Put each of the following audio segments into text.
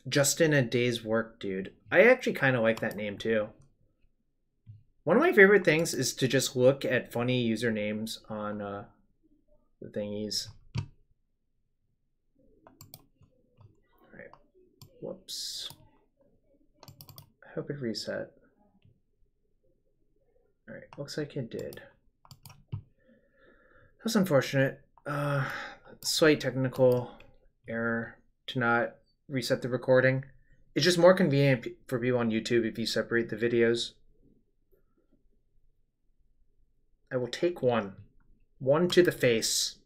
Just in a day's work, dude. I actually kind of like that name too. One of my favorite things is to just look at funny usernames on the thingies. Alright. Whoops. I hope it reset. Alright, looks like it did. That's unfortunate. Slight technical error to not reset the recording. It's just more convenient for people on YouTube if you separate the videos. I will take one. One to the face.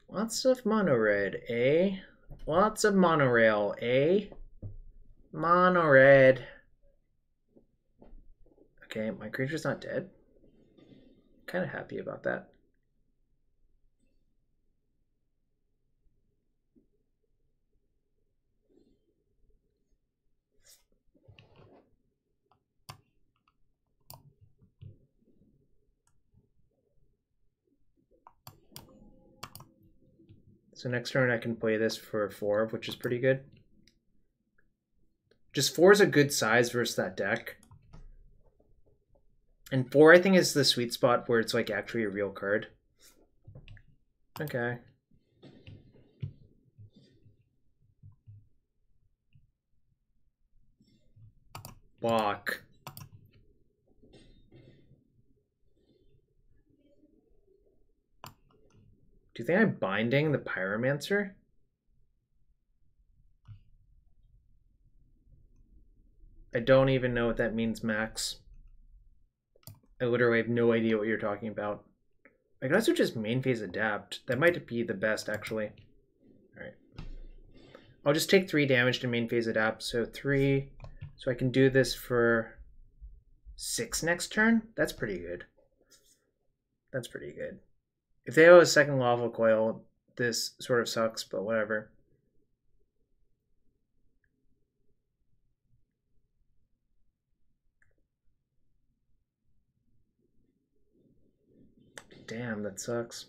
Lots of monored, eh? Lots of monorail, eh? Monored. Okay, my creature's not dead. Kind of happy about that. So next turn I can play this for 4, which is pretty good. Just 4 is a good size versus that deck. And 4 I think is the sweet spot where it's like actually a real card. Okay. Block. Do you think I'm binding the Pyromancer? I don't even know what that means, Max. I literally have no idea what you're talking about. I could also just main phase adapt. That might be the best, actually. Alright. I'll just take 3 damage to main phase adapt. So 3. So I can do this for 6 next turn? That's pretty good. That's pretty good. If they have a second lava coil, this sort of sucks, but whatever. Damn, that sucks.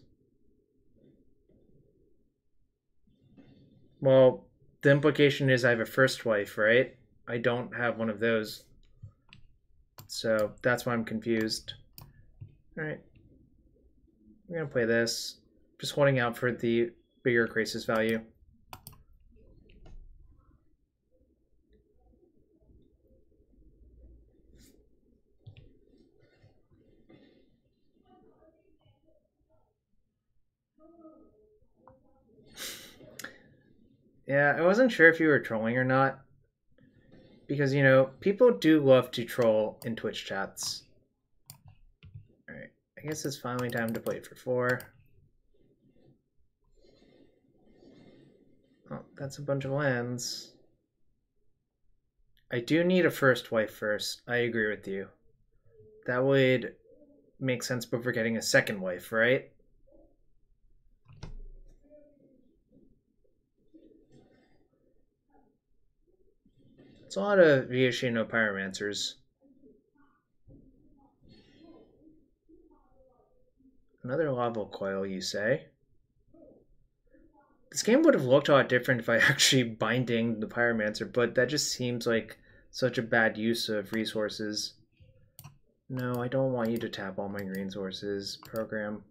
Well, the implication is I have a first wife, right? I don't have one of those. So that's why I'm confused. Alright. We're going to play this. Just holding out for the bigger crisis value. Yeah, I wasn't sure if you were trolling or not. Because, you know, people do love to troll in Twitch chats. Alright, I guess it's finally time to play it for 4. Oh, that's a bunch of lands. I do need a first wife first. I agree with you. That would make sense before getting a second wife, right? It's a lot of Viashino Pyromancers. Another lava coil, you say? This game would have looked a lot different if I actually binding the Pyromancer, but that just seems like such a bad use of resources. No, I don't want you to tap all my green sources, program.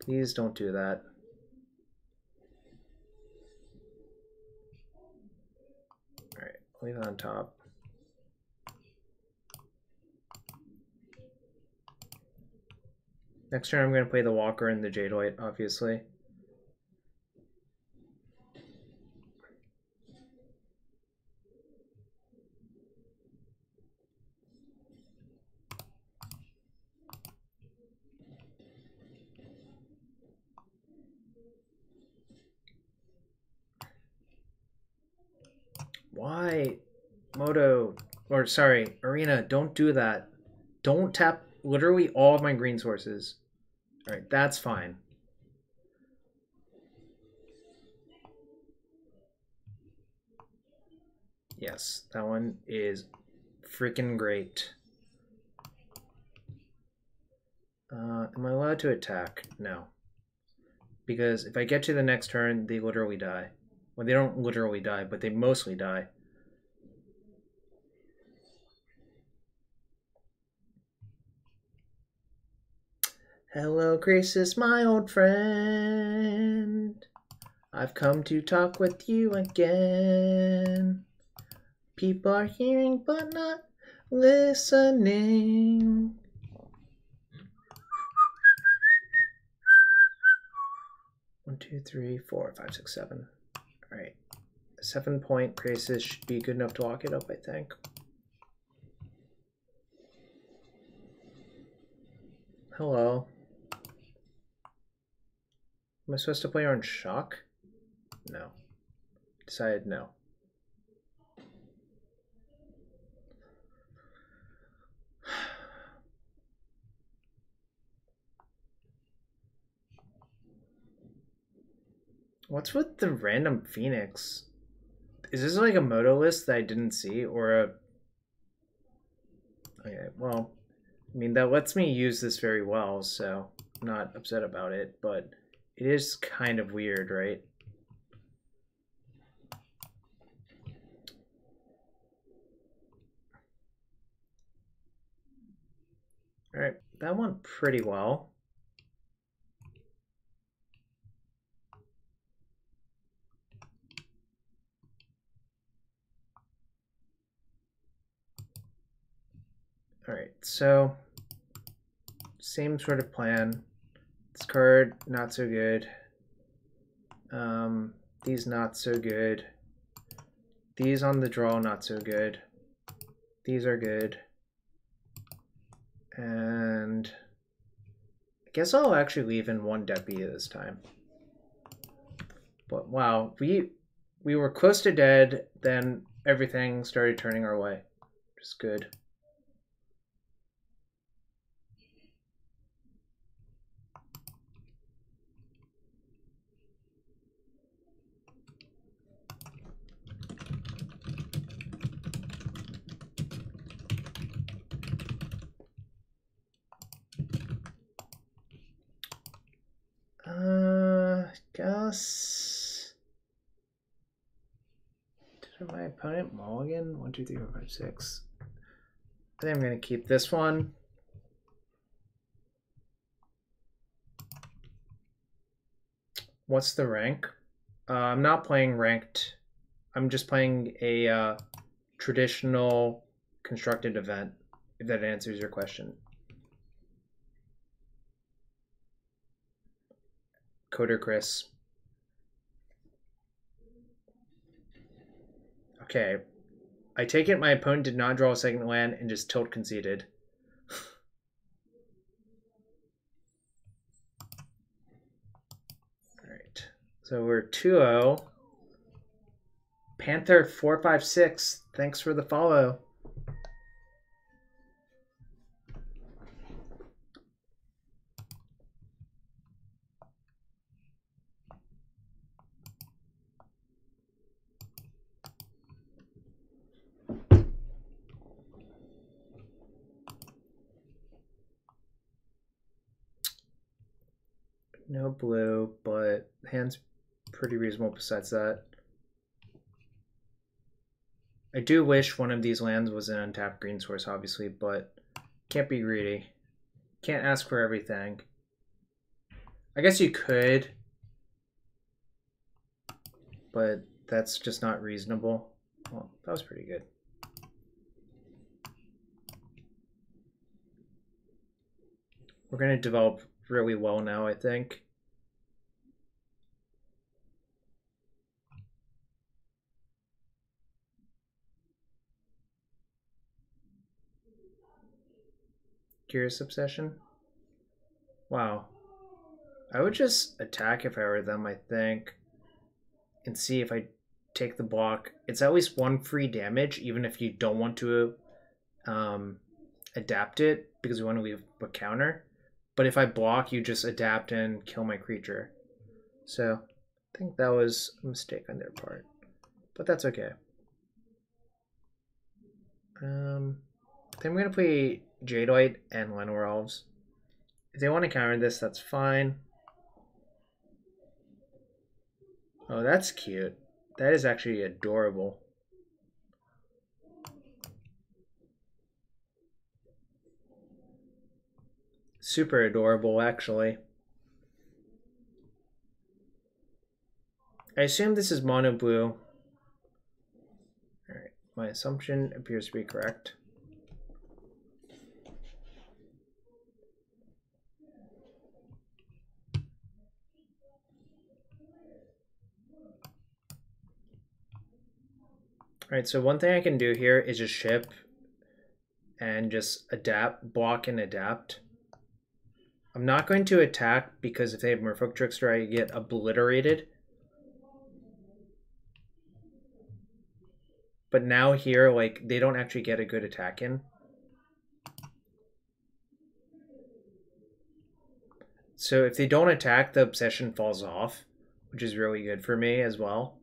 Please don't do that. Alright, leave it on top. Next turn I'm going to play the Walker and the Jadeite, obviously. Why? Moto, or sorry, Arena, don't do that. Don't tap literally all of my green sources. Alright, that's fine. Yes, that one is freaking great. Am I allowed to attack? No. Because if I get to the next turn, they literally die. Well, they don't literally die, but they mostly die. Hello, Crisis, my old friend. I've come to talk with you again. People are hearing but not listening. One, two, three, 4, 5, 6, 7. All right. 7-point Crisis should be good enough to lock it up, I think. Hello. Am I supposed to play on shock? No. Decided no. What's with the random Phoenix? Is this like a moto list that I didn't see, or a... Okay, well, I mean, that lets me use this very well, so I'm not upset about it, but it is kind of weird, right? All right, that went pretty well. All right, so same sort of plan. This card, not so good. These not so good. These on the draw, not so good. These are good. And I guess I'll actually leave in one Depi this time. But wow, we were close to dead, then everything started turning our way. Which is good. Guess. Did my opponent mulligan? 1, 2, 3, 4, 5, 6. I think I'm gonna keep this one. What's the rank? I'm not playing ranked. I'm just playing a traditional constructed event, if that answers your question. Coder Chris. Okay. I take it my opponent did not draw a second land and just tilt conceded. Alright. So we're 2-0. Panther 456. Thanks for the follow. No blue, but hand's pretty reasonable besides that. I do wish one of these lands was an untapped green source, obviously, but can't be greedy. Can't ask for everything. I guess you could, but that's just not reasonable. Well, that was pretty good. We're going to develop really well now, I think. Curious Obsession. Wow. I would just attack if I were them, I think, and see if I take the block. It's at least 1 free damage, even if you don't want to adapt it, because we want to leave a counter. But if I block, you just adapt and kill my creature. So I think that was a mistake on their part, but that's okay. I think I'm going to play Jadeite and Llanowar Elves. If they want to counter this, that's fine. Oh, that's cute. That is actually adorable. Super adorable, actually. I assume this is mono blue. Alright, my assumption appears to be correct. Alright, so one thing I can do here is just ship and just adapt, block and adapt. I'm not going to attack because if they have Merfolk Trickster, I get obliterated. But now here, like, they don't actually get a good attack in. So if they don't attack, the obsession falls off, which is really good for me as well.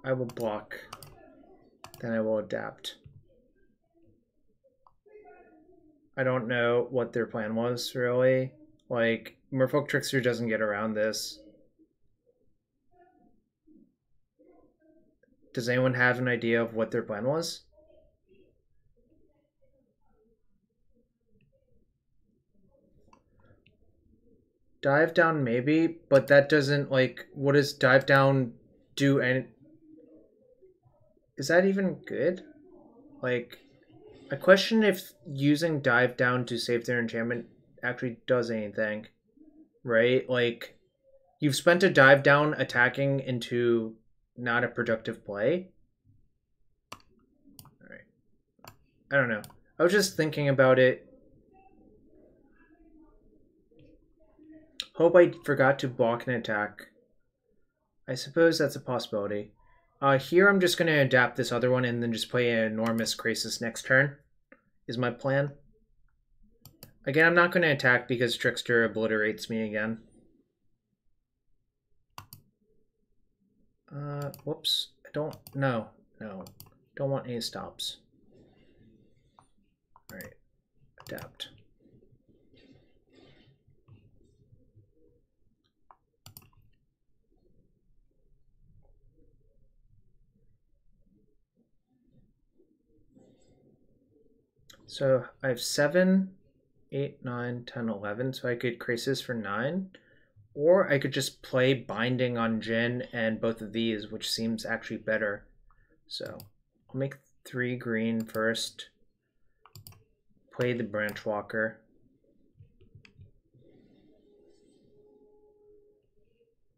I will block, then I will adapt. I don't know what their plan was, really. Like, Merfolk Trickster doesn't get around this. Does anyone have an idea of what their plan was? Dive down maybe, but that doesn't, like, what does dive down do? And is that even good? Like, I question if using dive down to save their enchantment actually does anything, right? Like, you've spent a dive down attacking into not a productive play. All right. I don't know. I was just thinking about it. Hope I forgot to block an attack. I suppose that's a possibility. Here I'm just going to adapt this other one and then just play an enormous Krasis next turn, is my plan. Again, I'm not going to attack because Trickster obliterates me again. Whoops. I don't... No. Don't want any stops. Alright. Adapt. So I have 7, 8, 9, 10, 11. So I could Krasis for 9. Or I could just play Binding on Jin and both of these, which seems actually better. So I'll make 3 green first. Play the Branch Walker.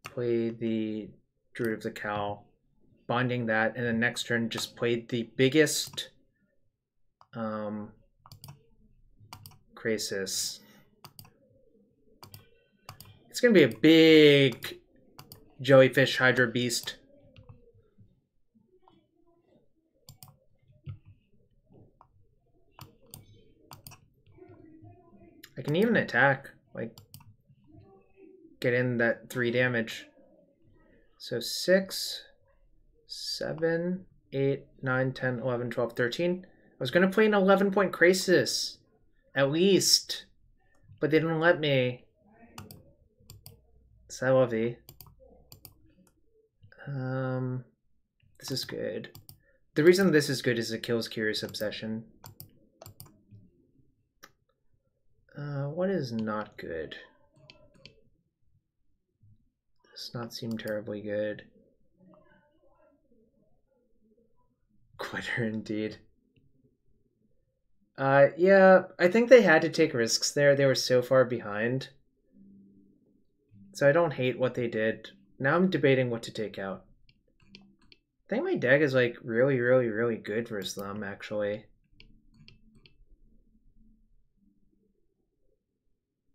Play the Druid of the Cowl. Binding that, and then next turn just play the biggest Krasis. It's gonna be a big Jellyfish Hydra Beast. I can even attack, like, get in that 3 damage. So 6, 7, 8, 9, 10, 11, 12, 13. I was gonna play an 11-point Krasis, at least, but they didn't let me. Salavi. This is good. The reason this is good is it kills Curious Obsession. What is not good? Does not seem terribly good. Quitter indeed. Yeah, I think they had to take risks there. They were so far behind. So I don't hate what they did. Now I'm debating what to take out. I think my deck is like really good versus them, actually.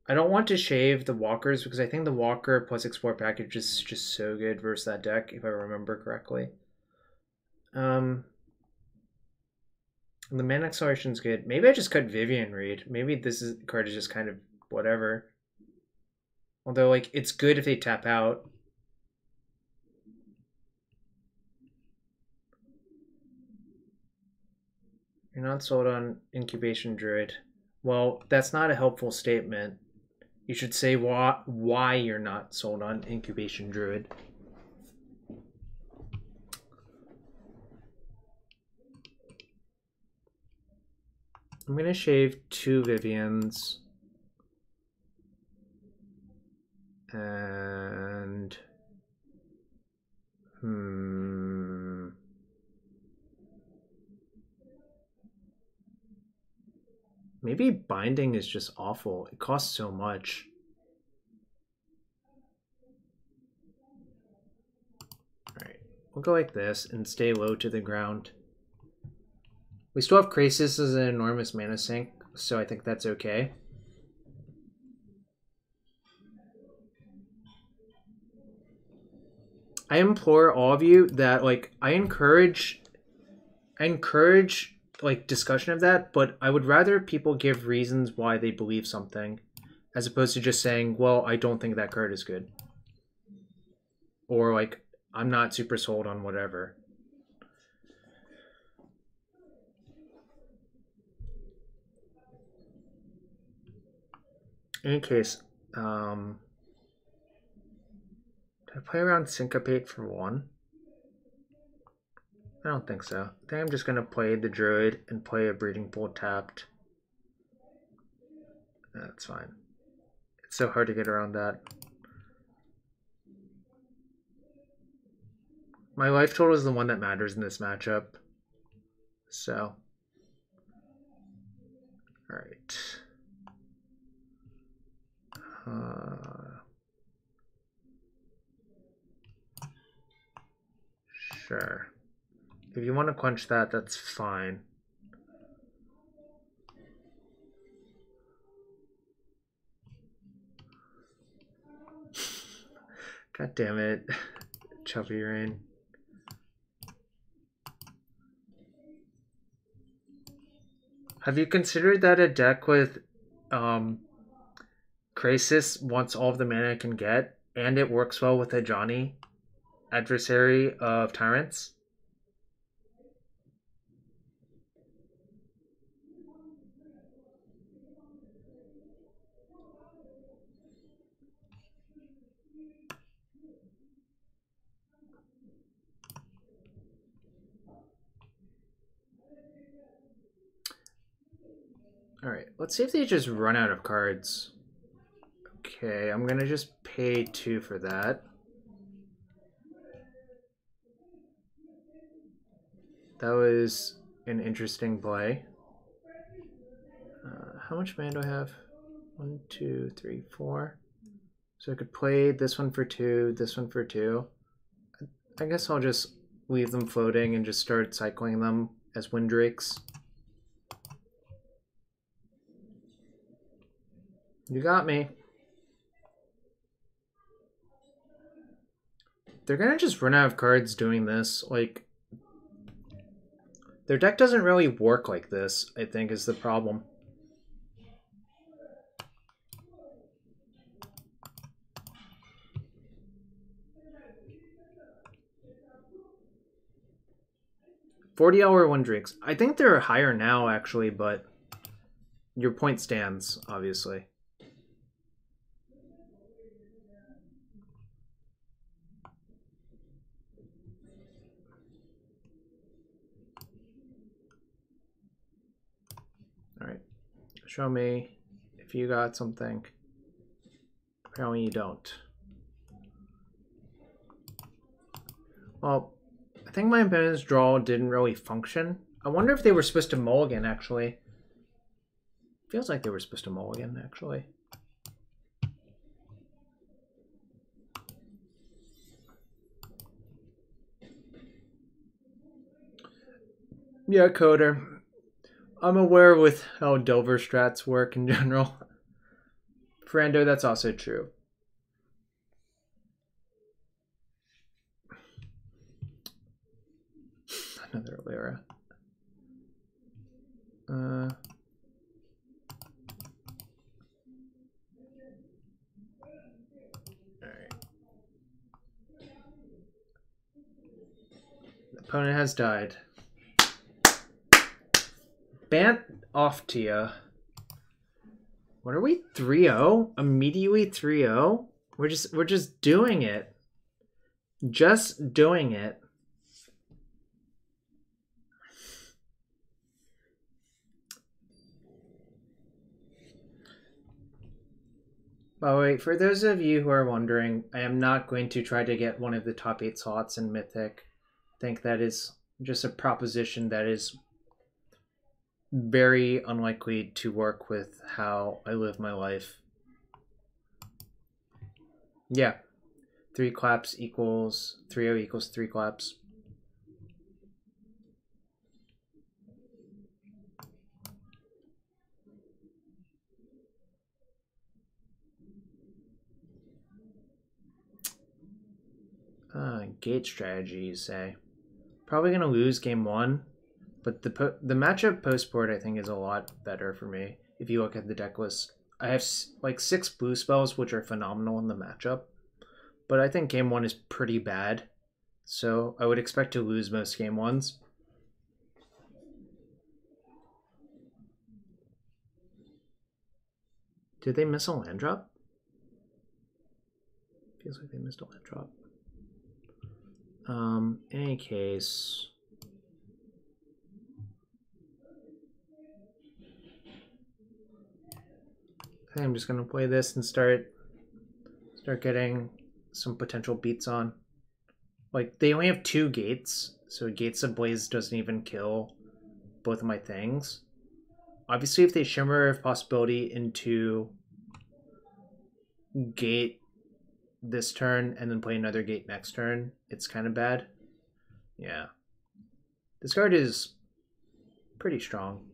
I don't want to shave the walkers because I think the walker plus explore package is just so good versus that deck, if I remember correctly. The mana acceleration is good. Maybe I just cut Vivian Reed. Maybe this card is just kind of whatever. Although, like, it's good if they tap out. You're not sold on Incubation Druid. Well, that's not a helpful statement. You should say why you're not sold on Incubation Druid. I'm going to shave 2 Vivians. And... Maybe binding is just awful. It costs so much. Alright, we'll go like this and stay low to the ground. We still have Krasis as an enormous mana sink, so I think that's okay. I implore all of you that, like, I encourage like discussion of that, but I would rather people give reasons why they believe something as opposed to just saying, well, I don't think that card is good. Or like, I'm not super sold on whatever. In any case, did I play around Syncopate for 1? I don't think so. I think I'm just going to play the Druid and play a Breeding Pool tapped. That's fine. It's so hard to get around that. My life total is the one that matters in this matchup. So. Alright. Sure. If you want to quench that, that's fine. God damn it. Chubby Rain. Have you considered that a deck with Krasis wants all of the mana it can get, and it works well with a Johnny, adversary of Tyrants? Alright, let's see if they just run out of cards. Okay, I'm gonna just pay 2 for that. That was an interesting play. How much mana do I have? 1, 2, 3, 4. So I could play this one for 2, this one for 2. I guess I'll just leave them floating and just start cycling them as Windrakes. You got me. They're gonna just run out of cards doing this. Like, their deck doesn't really work like this, I think, is the problem. $40 Windrakes. I think they're higher now, actually, but your point stands, obviously. Alright. Show me if you got something. Apparently you don't. Well, I think my opponent's draw didn't really function. I wonder if they were supposed to mulligan, actually. Feels like they were supposed to mulligan, actually. Yeah, Coder. I'm aware with how Delver strats work in general. Ferrando, that's also true. Another Lyra. Opponent has died. Bant off to ya. What are we? 3-0? Immediately 3-0? We're just doing it. Just doing it. By the way, for those of you who are wondering, I am not going to try to get one of the top 8 slots in Mythic. I think that is just a proposition that is very unlikely to work with how I live my life. Yeah. 3 claps equals 3-0 equals 3 claps. Gate strategy, you say. Probably gonna lose game 1, but the matchup post board I think is a lot better for me. If you look at the deck list, I have like 6 blue spells which are phenomenal in the matchup, but I think game 1 is pretty bad, so I would expect to lose most game 1s. Did they miss a land drop? Feels like they missed a land drop. In any case, I think I'm just gonna play this and start getting some potential beats on. Like, they only have 2 gates, so Gates of Blaze doesn't even kill both of my things. Obviously, if they Shimmer of Possibility into gate this turn and then play another gate next turn, it's kind of bad. Yeah. This card is pretty strong.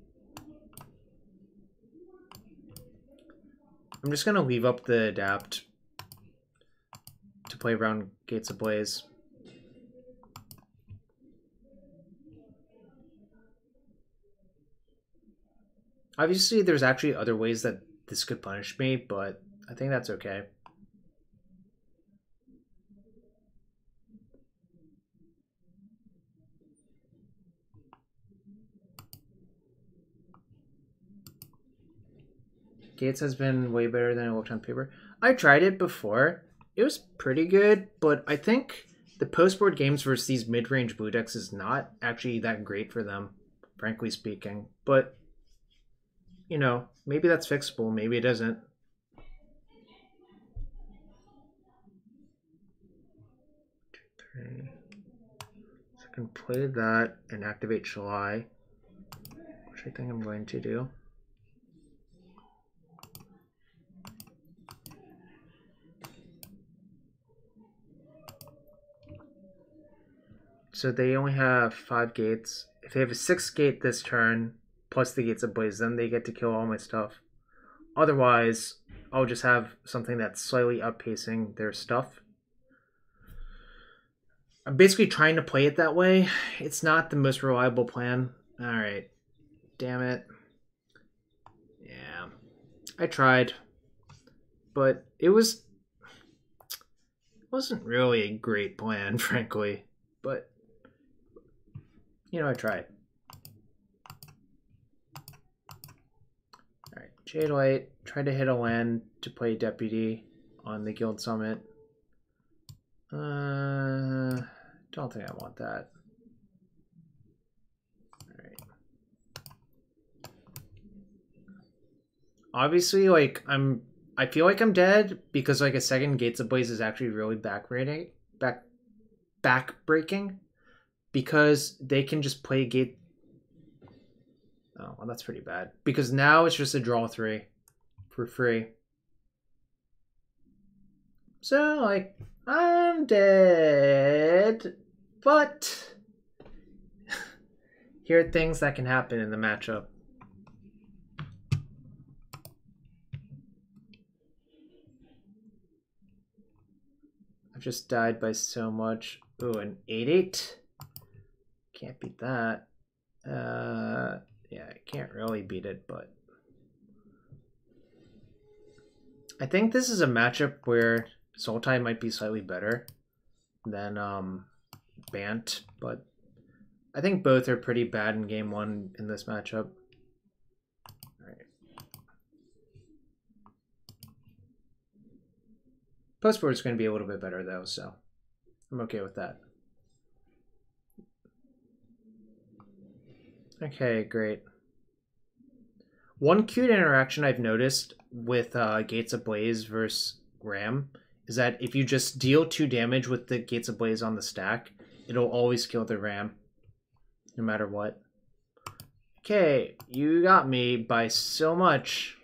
I'm just going to leave up the Adapt to play around Gates of Blaze. Obviously, there's actually other ways that this could punish me, but I think that's okay. Gates has been way better than it looked on paper. I tried it before. It was pretty good, but I think the post-board games versus these mid-range blue decks is not actually that great for them, frankly speaking. But, you know, maybe that's fixable. Maybe it isn't. So I can play that and activate July, which I think I'm going to do. So they only have 5 gates. If they have a 6th gate this turn, plus the Gates of Blaze, then they get to kill all my stuff. Otherwise, I'll just have something that's slightly outpacing their stuff. I'm basically trying to play it that way. It's not the most reliable plan. Alright. Damn it. Yeah. I tried. But it wasn't really a great plan, frankly. But, you know, I tried. Alright, Jade Light. Tried to hit a land to play Deputy on the Guild Summit. Don't think I want that. Alright. Obviously, like, I feel like I'm dead because, like, a second Gates of Blaze is actually really backbreaking, because they can just play gate. Oh, well, that's pretty bad. Because now it's just a draw 3 for free. So, like, I'm dead, but here are things that can happen in the matchup. I've just died by so much. Ooh, an 8-8. Can't beat that. Yeah, I can't really beat it, but I think this is a matchup where Sultai might be slightly better than Bant, but I think both are pretty bad in game one in this matchup. All right. Postboard is going to be a little bit better though, so I'm okay with that. Okay, great. One cute interaction I've noticed with Gates Ablaze versus Ram is that if you just deal 2 damage with the Gates Ablaze on the stack, it'll always kill the Ram, no matter what. Okay, you got me by so much.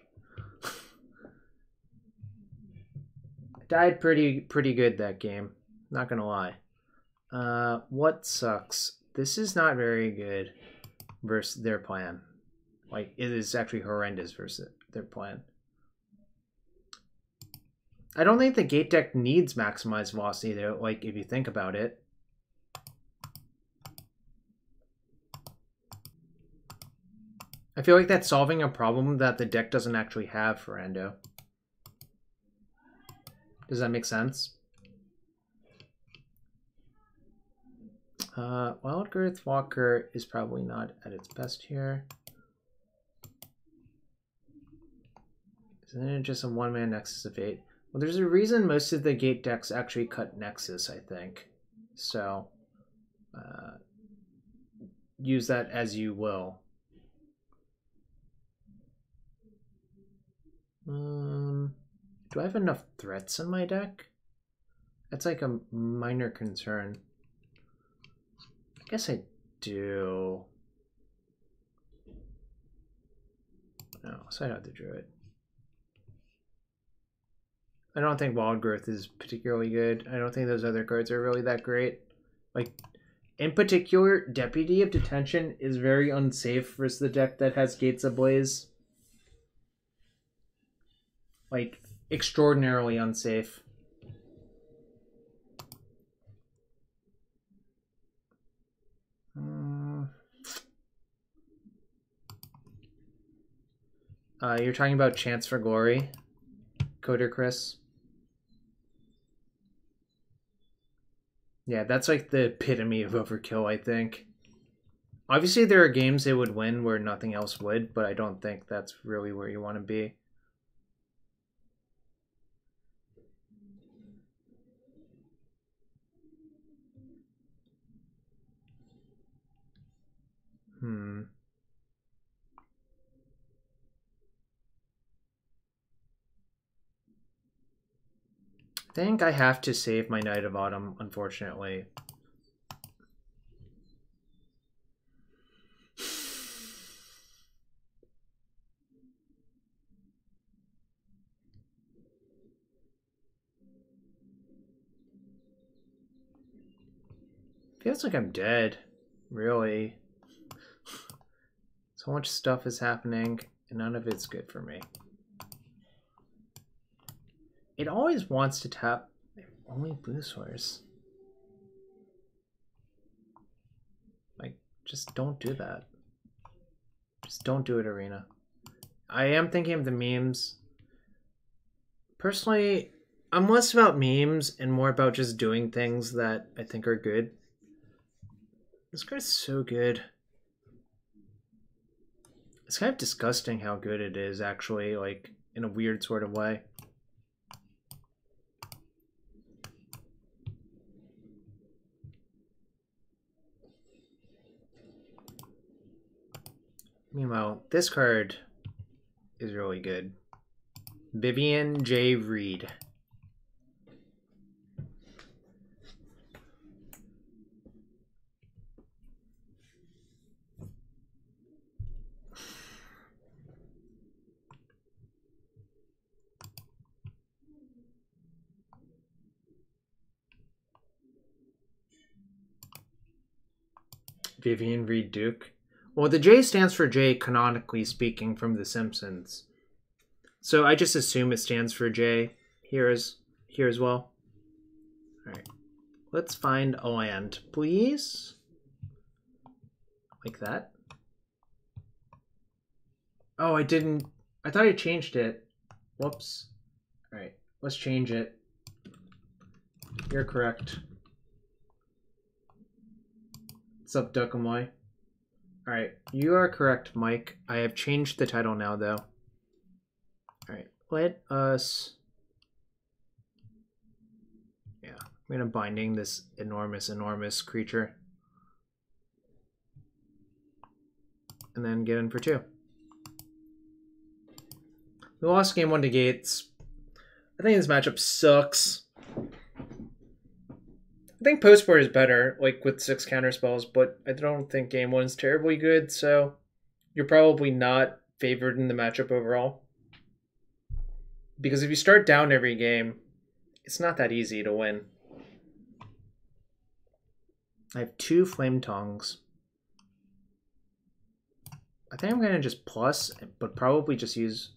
I died pretty good that game, not gonna lie. What sucks? This is not very good versus their plan. Like, it is actually horrendous versus their plan. I don't think the gate deck needs maximized velocity though, like, if you think about it. I feel like that's solving a problem that the deck doesn't actually have for Endo. Does that make sense? Wild Girth Walker is probably not at its best here. Isn't it just a one-man Nexus of 8? Well, there's a reason most of the gate decks actually cut Nexus, I think. So, use that as you will. Do I have enough threats in my deck? That's like a minor concern. I guess I do. No, so I have the Druid. I don't think Wild Growth is particularly good. I don't think those other cards are really that great. Like, in particular, Deputy of Detention is very unsafe versus the deck that has Gates Ablaze. Like, extraordinarily unsafe. You're talking about Chance for Glory, Coder Chris. Yeah, that's like the epitome of overkill, I think. Obviously, there are games they would win where nothing else would, but I don't think that's really where you want to be. I think I have to save my Knight of Autumn, unfortunately. Feels like I'm dead, really. So much stuff is happening, and none of it's good for me. It always wants to tap only blue source. Like, just don't do that. Just don't do it, Arena. I am thinking of the memes. Personally, I'm less about memes and more about just doing things that I think are good. This card's so good. It's kind of disgusting how good it is, actually, like, in a weird sort of way. Meanwhile, this card is really good. Vivian J. Reed. Vivian Reed Duke. Well, the J stands for J, canonically speaking, from The Simpsons. So I just assume it stands for J here as well. Alright. Let's find a land, please. Like that. Oh, I didn't... I thought I changed it. Whoops. Alright, let's change it. You're correct. It's What's up, Duckamoy? Alright, you are correct, Mike. I have changed the title now, though. Alright, let us... Yeah, I'm gonna binding this enormous creature. And then get in for 2. We lost game 1 to Gates. I think this matchup sucks. I think Postboard is better, like with 6 counter spells, but I don't think game 1 is terribly good, so you're probably not favored in the matchup overall. Because if you start down every game, it's not that easy to win. I have 2 Flame Tongues. I think I'm going to just plus, but probably just use...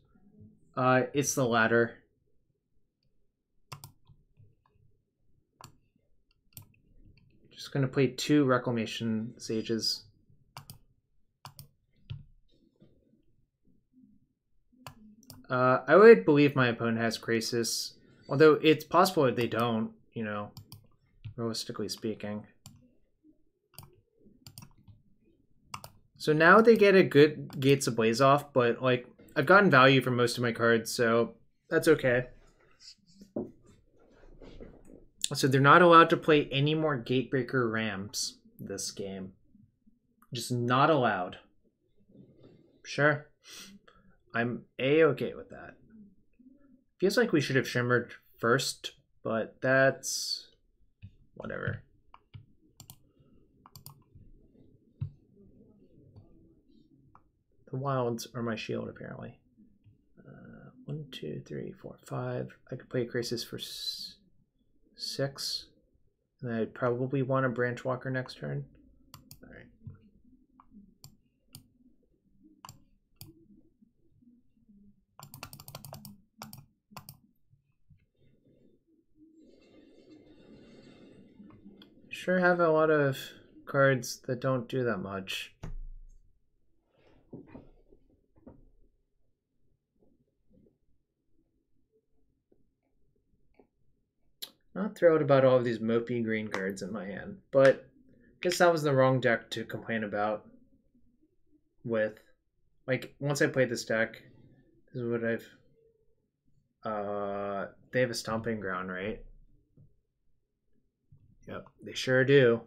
it's the latter. Just going to play 2 Reclamation Sages. I would believe my opponent has Krasis, although it's possible that they don't, you know, realistically speaking. So now they get a good Gates Ablaze off, but like I've gotten value from most of my cards, so that's okay. So they're not allowed to play any more Gatebreaker Rams this game. Just not allowed. Sure. I'm A-okay with that. Feels like we should have Shimmered first, but that's... whatever. The wilds are my shield, apparently. 1, 2, 3, 4, 5. I could play a Krasis for 6. And I'd probably want a Branch Walker next turn. Alright. Sure have a lot of cards that don't do that much. Not thrilled about all of these mopey green cards in my hand, but I guess that was the wrong deck to complain about with. Like, once I played this deck, this is what I've... they have a Stomping Ground, right? Yep, they sure do.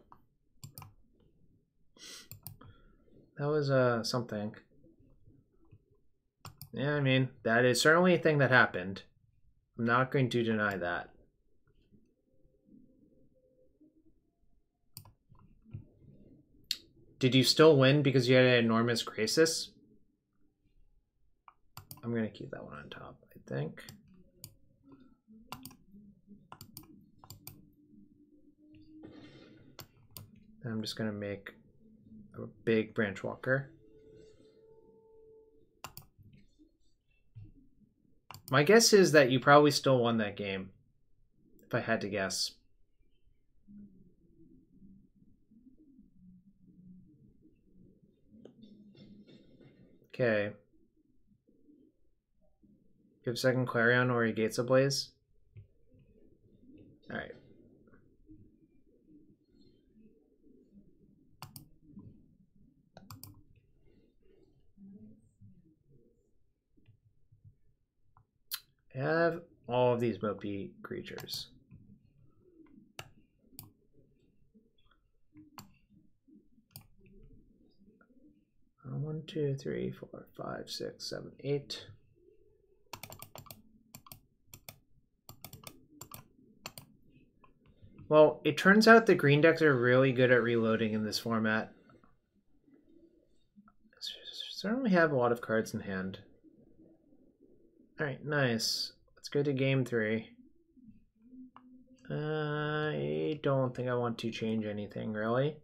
That was, something. Yeah, I mean, that is certainly a thing that happened. I'm not going to deny that. Did you still win because you had an enormous Krasis? I'm going to keep that one on top, I think. I'm just going to make a big Branch Walker. My guess is that you probably still won that game, if I had to guess. Okay. You have second Clarion or a Gates Ablaze? Alright. I have all of these mopey creatures. One, 2, 3, 4, 5, 6, 7, 8. Well, it turns out the green decks are really good at reloading in this format. Certainly have a lot of cards in hand. Alright, nice. Let's go to game 3. I don't think I want to change anything, really.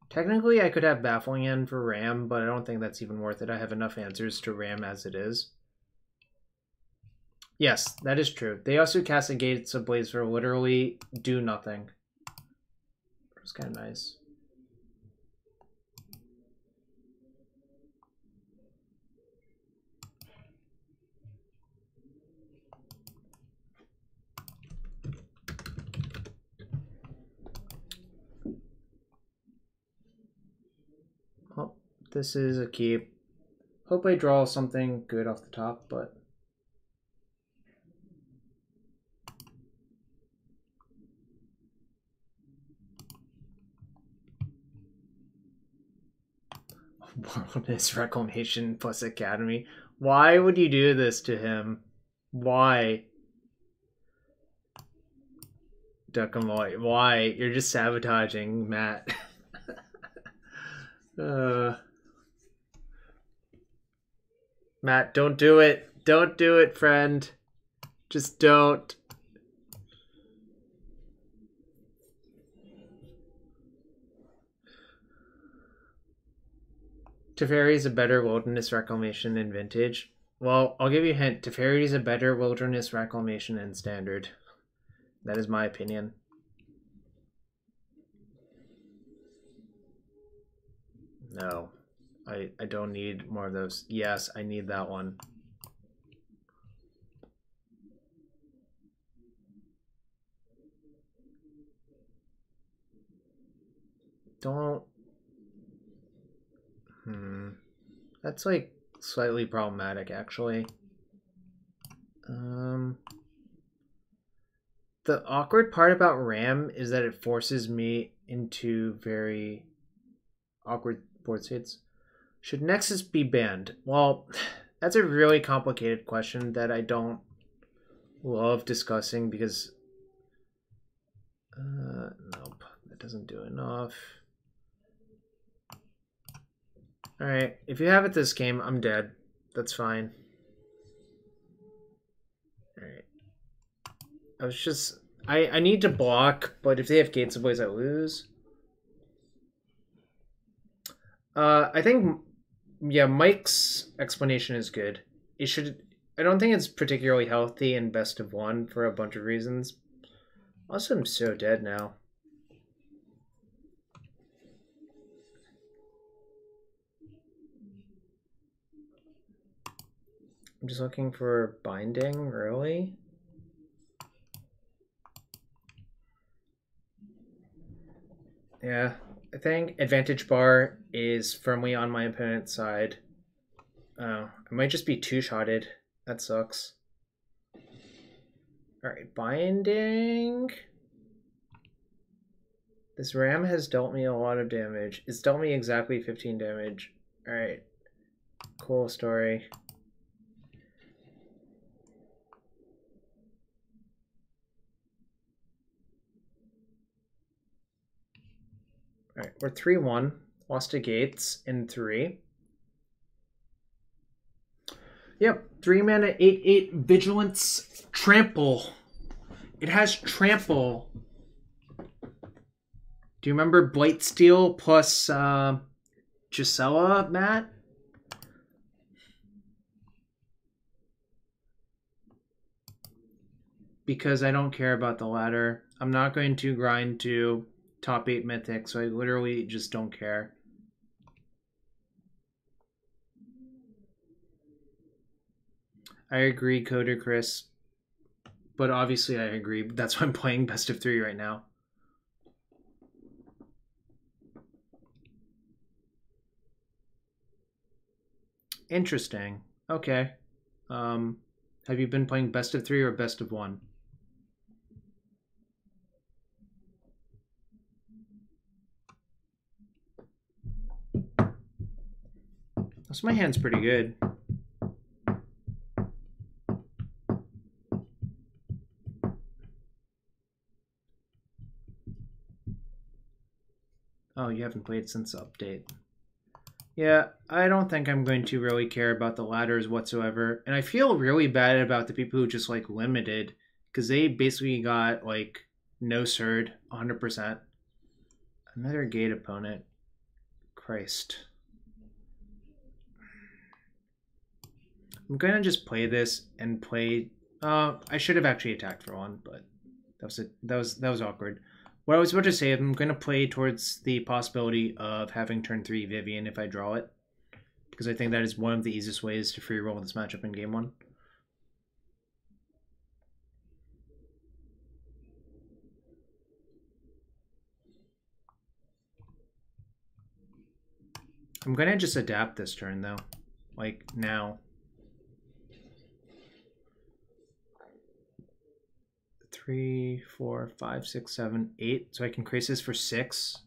Technically, I could have Baffling End for Ram, but I don't think that's even worth it. I have enough answers to Ram as it is. Yes, that is true. They also cast a Gates Ablaze for literally do nothing. It was kind of nice. This is a keep. Hope I draw something good off the top, but... Wilderness Reclamation plus Academy. Why would you do this to him? Why? Duckamoy, why? You're just sabotaging Matt. Matt, don't do it. Don't do it, friend. Just don't. Teferi is a better Wilderness Reclamation in Vintage. Well, I'll give you a hint. Teferi is a better Wilderness Reclamation in Standard. That is my opinion. No. I don't need more of those. Yes, I need that one. Don't... That's like slightly problematic, actually. The awkward part about RAM is that it forces me into very awkward board states. Should Nexus be banned? Well, that's a really complicated question that I don't love discussing because... nope, that doesn't do enough. Alright, if you have it this game, I'm dead. That's fine. Alright. I was just... I need to block, but if they have Gates of Blaze, I lose. I think... Yeah, Mike's explanation is good. It should... I don't think it's particularly healthy in best of one for a bunch of reasons. Also, I'm so dead now. I'm just looking for binding, really. Yeah, I think advantage bar is firmly on my opponent's side. I might just be two-shotted. That sucks. Alright, binding. This ram has dealt me a lot of damage. It's dealt me exactly 15 damage. Alright, cool story. Alright, we're 3-1. Lost to Gates in 3. Yep, 3 mana, 8/8 Vigilance, Trample. It has Trample. Do you remember Blightsteel plus Gisela, Matt? Because I don't care about the ladder. I'm not going to grind to top 8 Mythic, so I literally just don't care. I agree, Coder Chris. But obviously I agree. That's why I'm playing best of 3 right now. Interesting. Okay. Have you been playing best of 3 or best of 1? So my hand's pretty good. Oh, you haven't played since the update. Yeah, I don't think I'm going to really care about the ladders whatsoever. And I feel really bad about the people who just like limited, because they basically got like no surd 100%. Another gate opponent. Christ. I'm going to just play this and play... I should have actually attacked for one, but that was awkward. What I was about to say, I'm going to play towards the possibility of having turn 3 Vivian if I draw it, because I think that is one of the easiest ways to free roll this matchup in game 1. I'm gonna just adapt this turn though. Like now. 3, 4, 5, 6, 7, 8. So I can crease this for 6.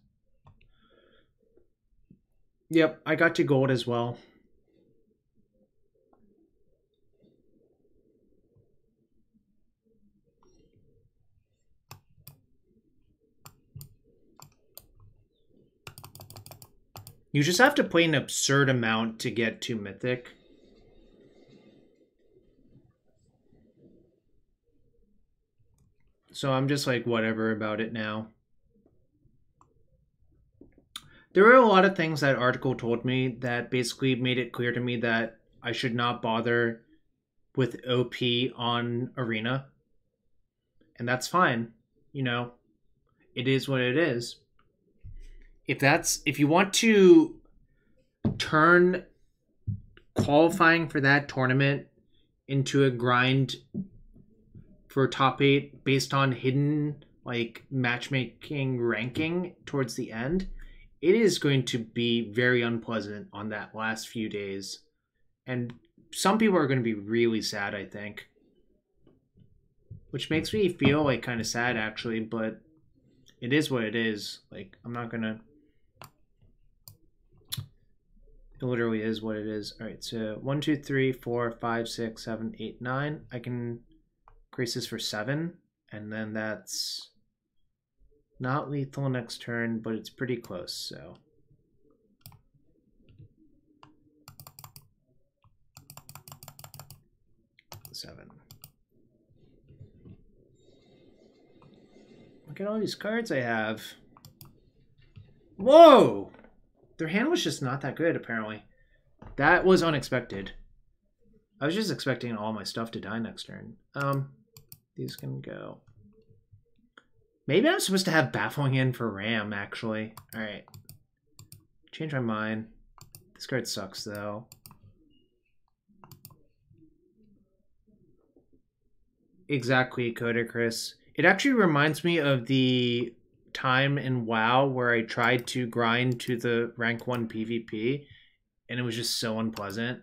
Yep, I got to gold as well. You just have to play an absurd amount to get to Mythic. So I'm just like whatever about it now. There were a lot of things that article told me that basically made it clear to me that I should not bother with OP on Arena. And that's fine. You know, it is what it is. If you want to turn qualifying for that tournament into a grind for top 8 based on hidden like matchmaking ranking towards the end, it is going to be very unpleasant on that last few days. And some people are going to be really sad, I think. Which makes me feel like kind of sad actually, but it is what it is. Like, I'm not going to... It literally is what it is. All right, so 1, 2, 3, 4, 5, 6, 7, 8, 9. I can increase this for 7, and then that's not lethal next turn, but it's pretty close, so. Seven. Look at all these cards I have. Whoa! Their hand was just not that good, apparently. That was unexpected. I was just expecting all my stuff to die next turn. These can go. Maybe I'm supposed to have Baffling in for Ram, actually. Alright. Change my mind. This card sucks, though. Exactly, Coder Chris. It actually reminds me of the time in WoW where I tried to grind to the rank 1 PvP, and it was just so unpleasant.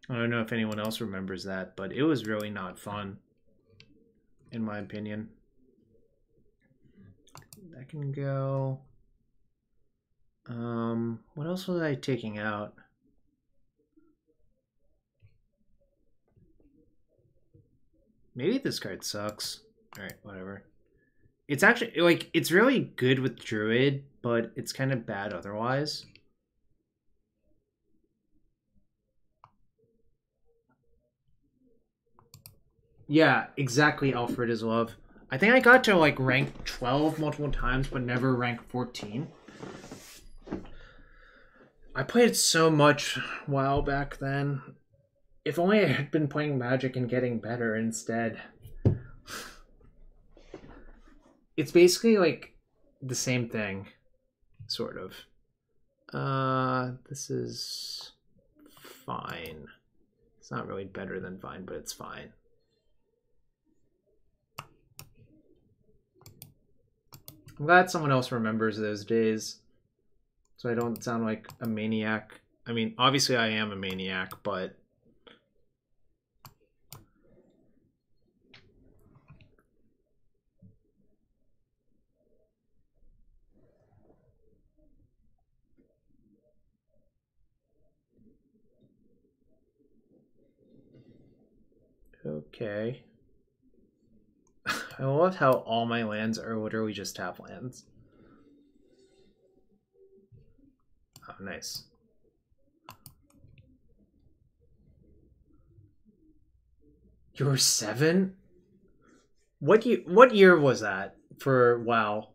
I don't know if anyone else remembers that, but it was really not fun, in my opinion. That can go. What else was I taking out? Maybe this card sucks. Alright, whatever. It's actually, like, it's really good with Druid, but it's kind of bad otherwise. Yeah, exactly, Alfred is love. I think I got to, like, rank 12 multiple times, but never rank 14. I played so much WoW back then. If only I had been playing Magic and getting better instead. It's basically like the same thing, sort of. This is fine. It's not really better than fine, but it's fine. I'm glad someone else remembers those days, so I don't sound like a maniac. I mean, obviously I am a maniac, but... Okay. I love how all my lands are literally just tap lands. Oh, nice. You were 7? What year was that for WoW?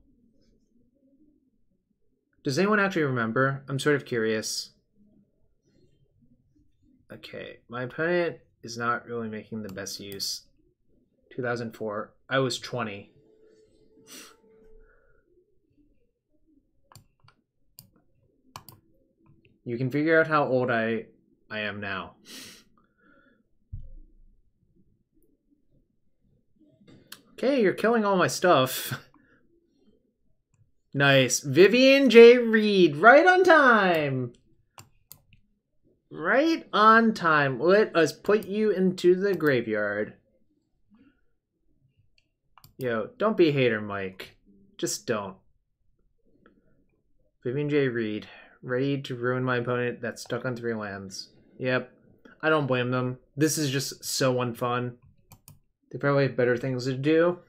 Does anyone actually remember? I'm sort of curious. Okay, my opponent is not really making the best use. 2004. I was 20. You can figure out how old I am now. Okay, you're killing all my stuff. Nice. Vivian J. Reed, right on time. Right on time. Let us put you into the graveyard. Yo, don't be a hater, Mike. Just don't. Vivian J. Reed, ready to ruin my opponent that's stuck on 3 lands. Yep. I don't blame them. This is just so unfun. They probably have better things to do.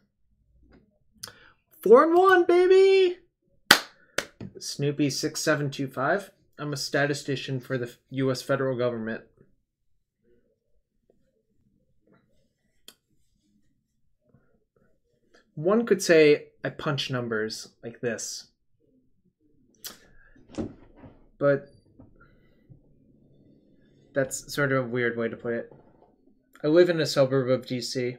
4-1, baby! Snoopy 6725. I'm a statistician for the U.S. federal government. One could say I punch numbers like this. But that's sort of a weird way to put it. I live in a suburb of DC.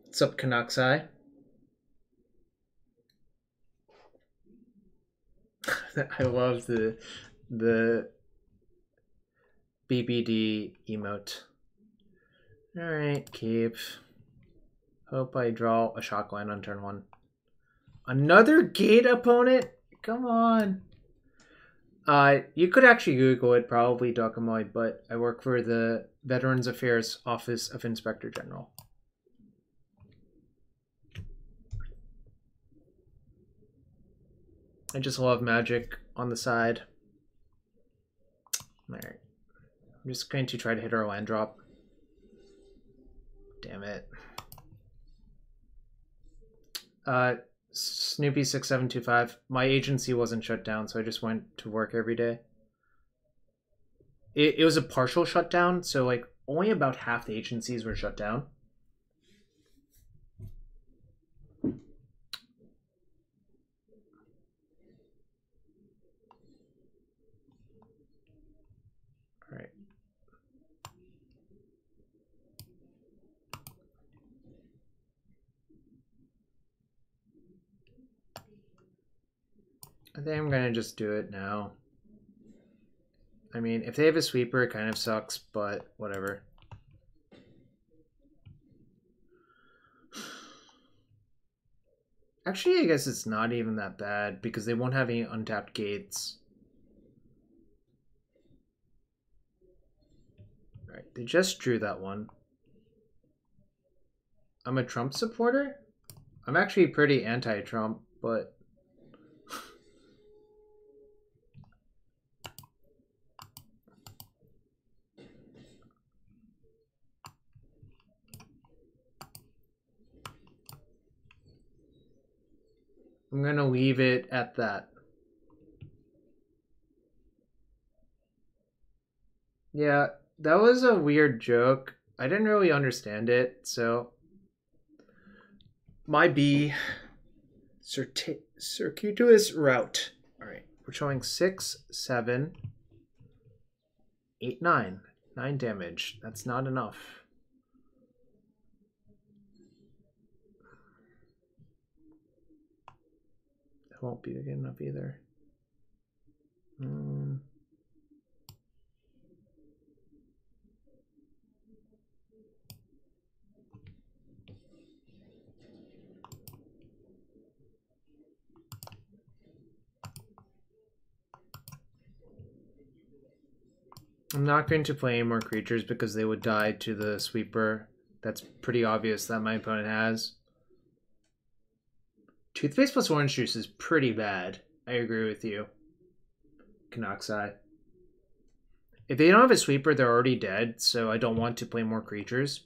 What's up, Canucksai? I love the BBD emote. Alright, keep. Hope I draw a shock line on turn 1. Another gate opponent? Come on. You could actually Google it, probably Dokamoy, but I work for the Veterans Affairs Office of Inspector General. I just love magic on the side. Alright. I'm just going to try to hit our land drop. Damn it. Snoopy 6725. My agency wasn't shut down, so I just went to work every day. It was a partial shutdown, so like only about half the agencies were shut down. Alright. I think I'm gonna just do it now. I mean, if they have a sweeper, it kind of sucks, but whatever. Actually, I guess it's not even that bad because they won't have any untapped gates. Alright, they just drew that one. I'm a Trump supporter? I'm actually pretty anti-Trump, but... I'm gonna leave it at that. Yeah, that was a weird joke. I didn't really understand it, so... My B. Circuitous route. Alright, we're showing 6, 7, 8, 9. 9 damage. That's not enough. That won't be good enough either. I'm not going to play any more creatures because they would die to the sweeper. That's pretty obvious that my opponent has. Toothpaste plus orange juice is pretty bad. I agree with you. Canucksai. If they don't have a sweeper, they're already dead, so I don't want to play more creatures.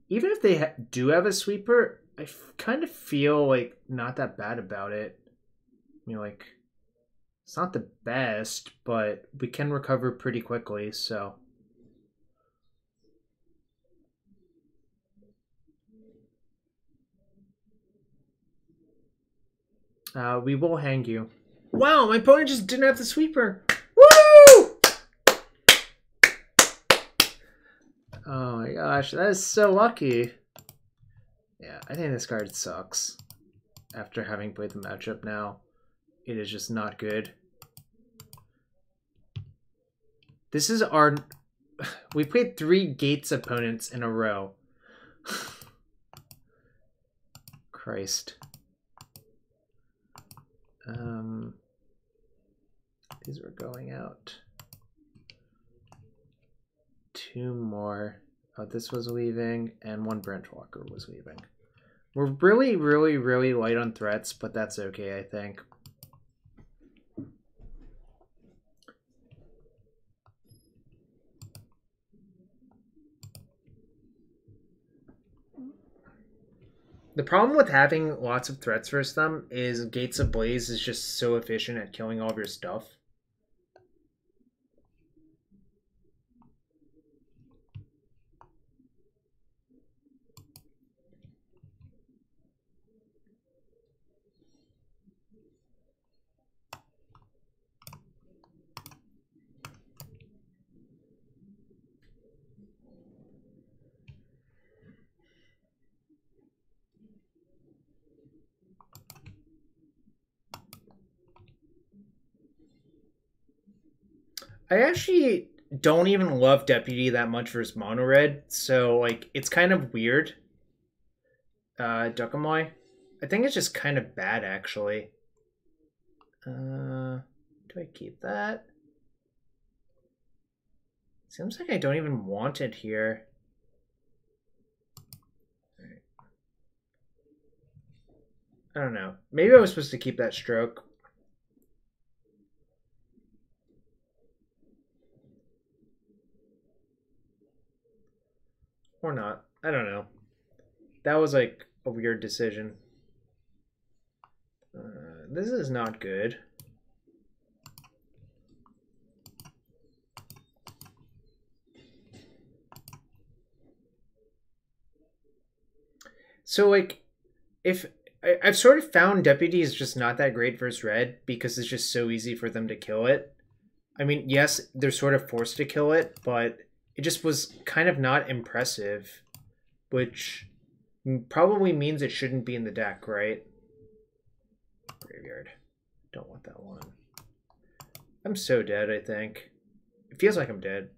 Even if they do have a sweeper, I kind of feel like not that bad about it. I mean, like, it's not the best, but we can recover pretty quickly, so... we will hang you. Wow, my opponent just didn't have the sweeper. Woo! Oh my gosh, that is so lucky. Yeah, I think this card sucks. After having played the matchup now, it is just not good. This is our... We played 3 Gates opponents in a row. Christ. These were going out. 2 more. Oh, this was leaving, and 1 branch walker was leaving. We're really, really, really light on threats, but that's okay, I think. The problem with having lots of threats versus them is Gates Ablaze is just so efficient at killing all of your stuff. I actually don't even love Deputy that much versus Mono Red, so like it's kind of weird. Dukamoy. I think it's just kind of bad actually. Do I keep that? Seems like I don't even want it here. Right. I don't know. Maybe I was supposed to keep that stroke. Or not. I don't know. That was like a weird decision. This is not good. So like, if I've sort of found Deputy is just not that great versus Red because it's just so easy for them to kill it. I mean, yes, they're sort of forced to kill it, but it just was kind of not impressive, which probably means it shouldn't be in the deck, right? Graveyard. Don't want that one. I'm so dead, I think. It feels like I'm dead.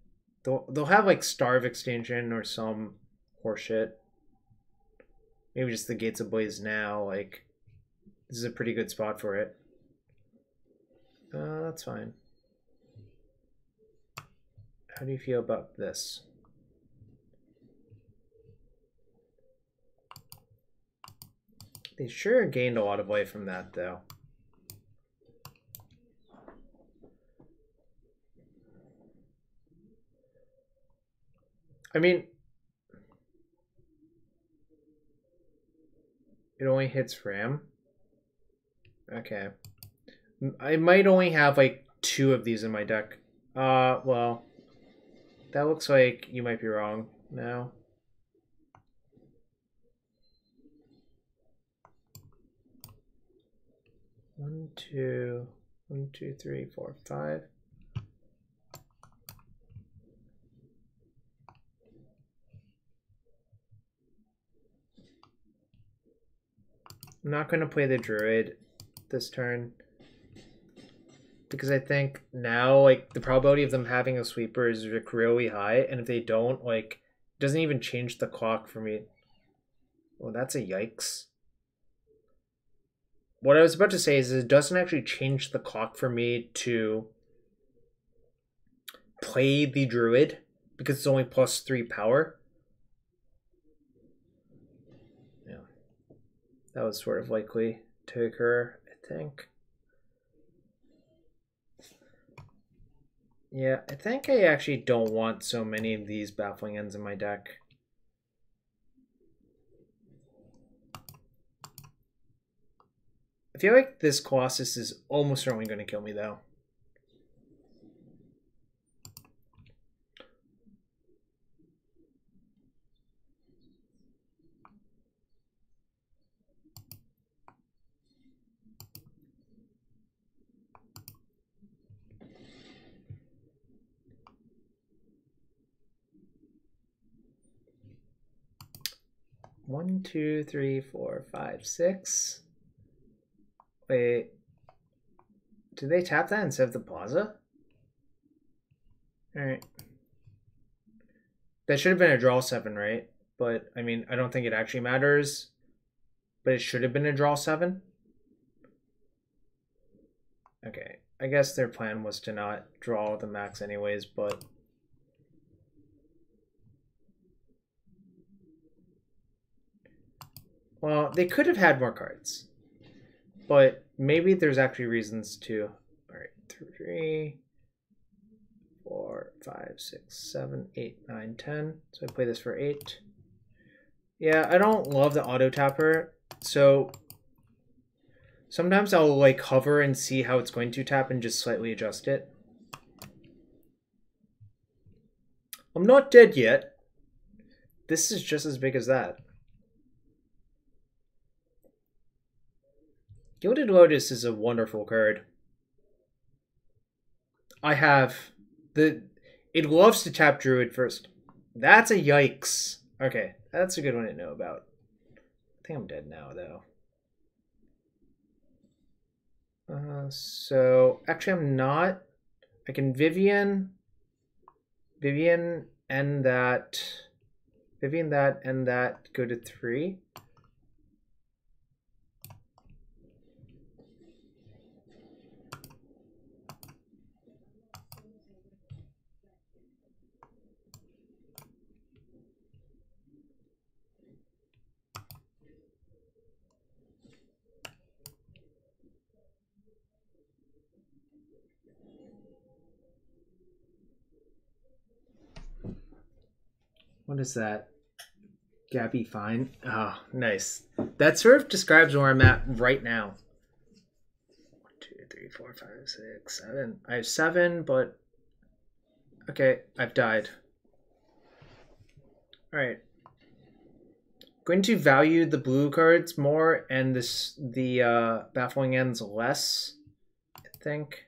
They'll have like Starve Extinction or some horseshit. Maybe just the Gates Ablaze now. Like, this is a pretty good spot for it. That's fine. How do you feel about this? They sure gained a lot of life from that, though. I mean, it only hits Ram. Okay. I might only have like 2 of these in my deck. Well, that looks like you might be wrong now. One, two, 3, 4, 5. I'm not going to play the Druid this turn because I think now like the probability of them having a sweeper is like really high, and if they don't, like, it doesn't even change the clock for me. Oh, that's a yikes. What I was about to say is it doesn't actually change the clock for me to play the Druid because it's only +3 power. Yeah, that was sort of likely to occur, I think. Yeah, I think I actually don't want so many of these Baffling Ends in my deck. I feel like this Colossus is almost certainly going to kill me, though. One, two, three, 4, 5, 6. Wait, did they tap that instead of the Plaza? All right. That should have been a draw 7, right? But, I mean, I don't think it actually matters. But it should have been a draw 7. Okay, I guess their plan was to not draw the max anyways, but... Well, they could have had more cards. But maybe there's actually reasons to... Alright, 3, 4, 5, 6, 7, 8, 9, 10. So I play this for 8. Yeah, I don't love the auto tapper, so sometimes I'll like hover and see how it's going to tap and just slightly adjust it. I'm not dead yet. This is just as big as that. Gilded Lotus is a wonderful card. I have the... It loves to tap Druid first. That's a yikes. Okay, that's a good one to know about. I think I'm dead now, though. So, actually I'm not. I can Vivian and that. Vivian that and that go to 3. What is that? Gabby Fine. Oh, nice. That sort of describes where I'm at right now. 1, 2, 3, 4, 5, 6, 7. I have 7, but okay, I've died. Alright. Going to value the blue cards more and the baffling ends less, I think.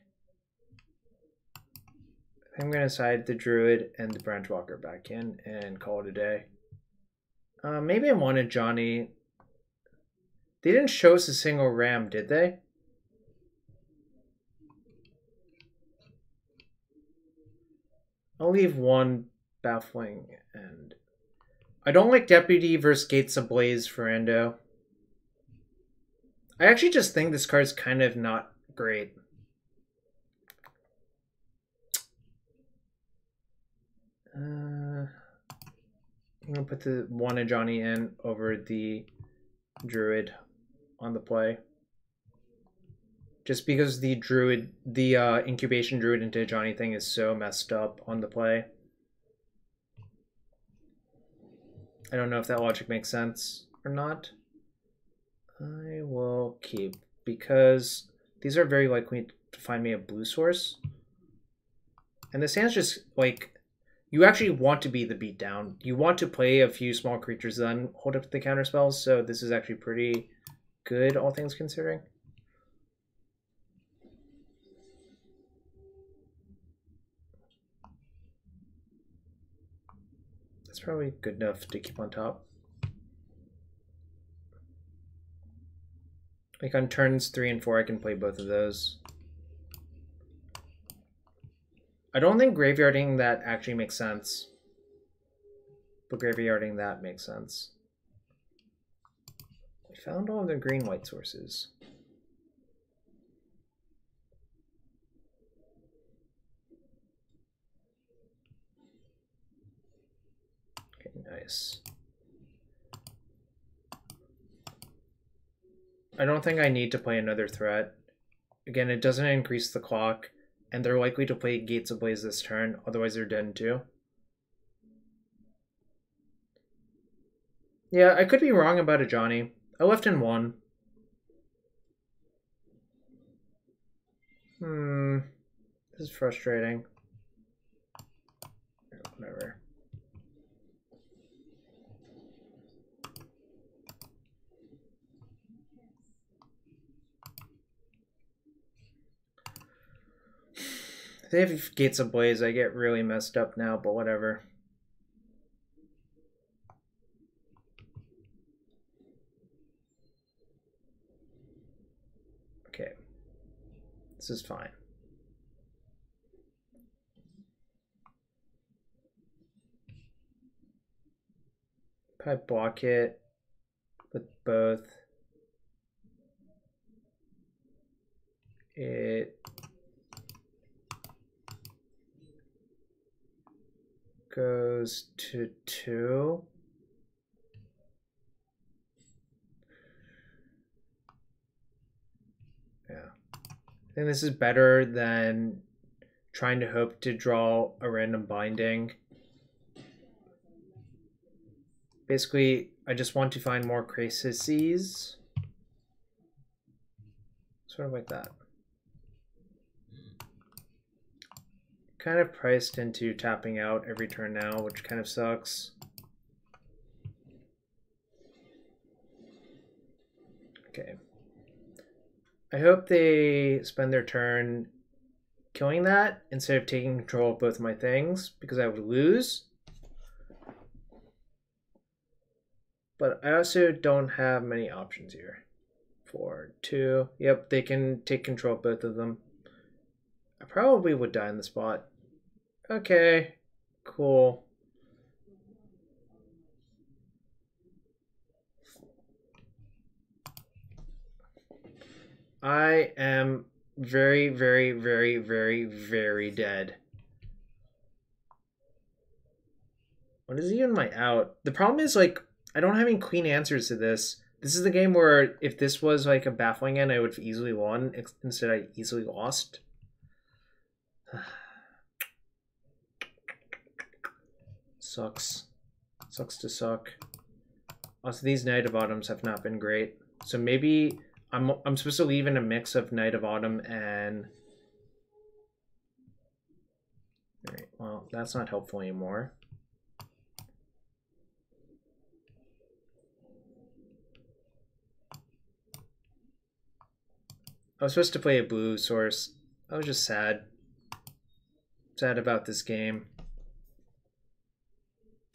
I'm going to side the Druid and the Branchwalker back in and call it a day. Maybe I wanted Johnny. They didn't show us a single ram, did they? I'll leave one baffling end. I don't like Deputy versus Gates Ablaze for Endo. I actually just think this card's kind of not great. I'm gonna put the Wanna Johnny in over the Druid on the play. Just because the Druid, the incubation Druid into Johnny thing is so messed up on the play. I don't know if that logic makes sense or not. I will keep because these are very likely to find me a blue source. And this hand's just like, you actually want to be the beatdown. You want to play a few small creatures, then hold up the counter spells. So this is actually pretty good, all things considering. That's probably good enough to keep on top. Like on turns 3 and 4, I can play both of those. I don't think graveyarding that actually makes sense. But graveyarding that makes sense. We found all of the green-white sources. Okay, nice. I don't think I need to play another threat. Again, it doesn't increase the clock. And they're likely to play Gates Ablaze this turn, otherwise they're dead too. Yeah, I could be wrong about a Johnny. I left in 1. This is frustrating. Whatever. If they have Gates Ablaze, I get really messed up now, but whatever. Okay. This is fine. Probably block it with both. It goes to 2. Yeah. I think this is better than trying to hope to draw a random binding. Basically, I just want to find more crises. Sort of like that. Kind of priced into tapping out every turn now, which kind of sucks. Okay. I hope they spend their turn killing that instead of taking control of both my things, because I would lose. But I also don't have many options here. 4, 2. Yep, they can take control of both of them. I probably would die in the spot. Okay, cool. I am very, very, very, very, very dead. What is even my out? The problem is, like, I don't have any clean answers to this. This is the game where if this was like a baffling end, I would have easily won. Instead, I easily lost. Sucks. Sucks to suck. Also, these Night of Autumns have not been great. So maybe I'm supposed to leave in a mix of Night of Autumn and... Alright, well, that's not helpful anymore. I was supposed to play a blue source. I was just sad. Sad about this game.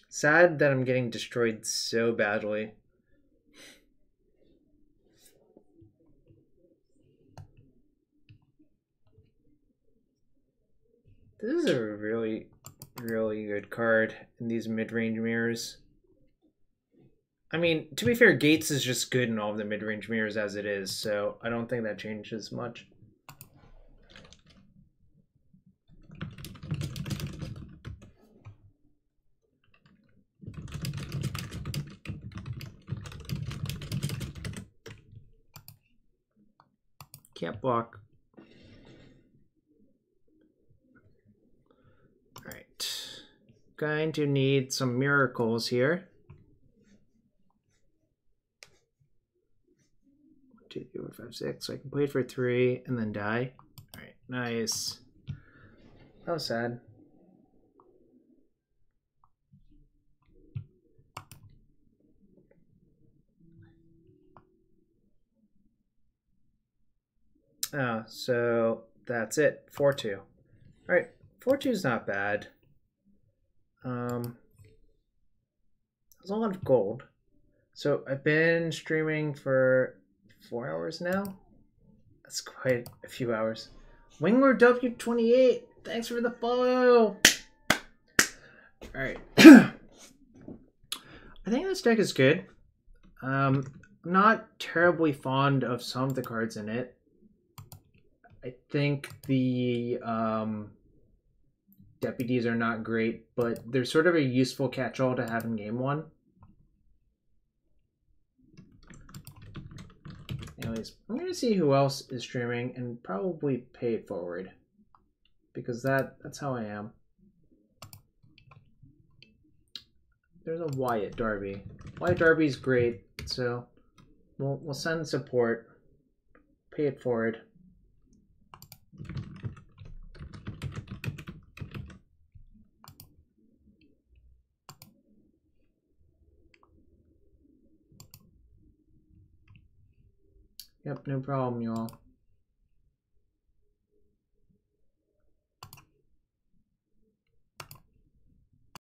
Sad that I'm getting destroyed so badly. This is a really, really good card in these mid-range mirrors. I mean, to be fair, Gates is just good in all of the mid-range mirrors as it is, so I don't think that changes much. Can't block. Alright. Going to need some miracles here. 1, 2, 3, 4, 5, 6. So I can play it for 3 and then die. Alright, nice. That was sad. So that's it. 4-2. Alright, 4-2 is not bad. There's a lot of gold. So I've been streaming for 4 hours now. That's quite a few hours. Wingler W28, thanks for the follow. Alright. I think this deck is good. I'm not terribly fond of some of the cards in it. I think the deputies are not great, but they're sort of a useful catch-all to have in game 1. Anyways, I'm going to see who else is streaming and probably pay it forward. Because that's how I am. There's a Wyatt Darby. Wyatt Darby's great, so we'll send support. Pay it forward. Yep, no problem, y'all.